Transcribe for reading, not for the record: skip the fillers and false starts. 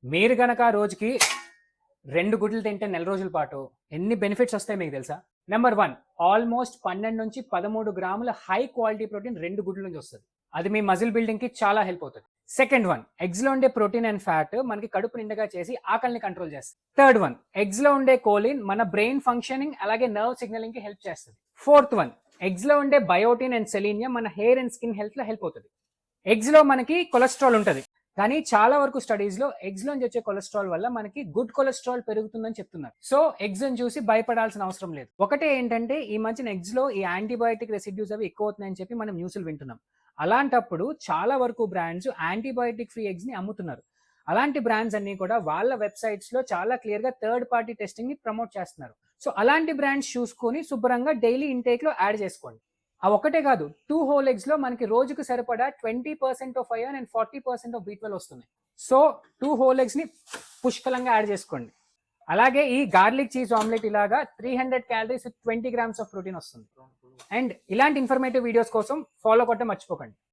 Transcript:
మీరు గనక రోజుకి 2 గుడ్లు తింటే నెల రోజుల పాటు ఎన్ని బెనిఫిట్స్ వస్తాయి మీకు తెలుసా? నెంబర్ 1, ఆల్మోస్ట్ 12 నుంచి 13 గ్రాముల హై క్వాలిటీ ప్రోటీన్ 2 గుడ్ల నుంచి వస్తుంది. అది మీ మజిల్ బిల్డింగ్ కి చాలా హెల్ప్ అవుతుంది. సెకండ్ వన్, ఎగ్స్ లో ఉండే ప్రోటీన్ అండ్ ఫ్యాట్ మనకి కడుపు నిండగా చేసి ఆకలిని కంట్రోల్ చేస్తుంది. థర్డ్ వన్, ఎగ్స్ లో ఉండే కోలిన్ మన బ్రెయిన్ ఫంక్షనింగ్ అలాగే నర్వ్ సిగ్నలింగ్ కి హెల్ప్ చేస్తుంది. ఫోర్త్ వన్, ఎగ్స్ లో ఉండే బయోటిన్ అండ్ సెలీనియం మన హెయిర్ అండ్ స్కిన్ హెల్త్ లో హెల్ప్ అవుతుంది. ఎగ్స్ లో మనకి కొలెస్ట్రాల్ ఉంటుంది, కానీ చాలా వరకు స్టడీస్ లో ఎగ్స్ లోంచి వచ్చే కొలెస్ట్రాల్ వల్ల మనకి గుడ్ కొలెస్ట్రాల్ పెరుగుతుందని చెప్తున్నారు. సో ఎగ్స్ ని చూసి భయపడాల్సిన అవసరం లేదు. ఒకటే ఏంటంటే ఈ మధ్యన ఎగ్స్ లో ఈ యాంటీబయాటిక్ రెసిడ్యూస్ అవి ఎక్కువ అవుతున్నాయని చెప్పి మనం న్యూస్లు వింటున్నాం. అలాంటప్పుడు చాలా వరకు బ్రాండ్స్ యాంటీబయాటిక్ ఫ్రీ ఎగ్స్ ని అమ్ముతున్నారు. అలాంటి బ్రాండ్స్ అన్ని కూడా వాళ్ళ వెబ్సైట్స్ లో చాలా క్లియర్ గా థర్డ్ పార్టీ టెస్టింగ్ ని ప్రమోట్ చేస్తున్నారు. సో అలాంటి బ్రాండ్స్ చూసుకొని శుభ్రంగా డైలీ ఇంటేక్ లో యాడ్ చేసుకోండి. ఆ ఒకటే కాదు, 2 హోల్ ఎగ్స్ లో మనకి రోజుకు సరిపడా 20% of iron and 40% of B12 వస్తుంది. సో 2 హోల్ ఎగ్స్ ని పుష్కలంగా యాడ్ చేసుకోండి. అలాగే ఈ గార్లిక్ చీజ్ ఆమ్లెట్ ఇలాగా 300 క్యాలరీస్ 20 గ్రామ్స్ ఆఫ్ ప్రోటీన్ వస్తుంది. అండ్ ఇలాంటి ఇన్ఫర్మేటివ్ వీడియోస్ కోసం ఫాలో కొట్టడం మర్చిపోకండి.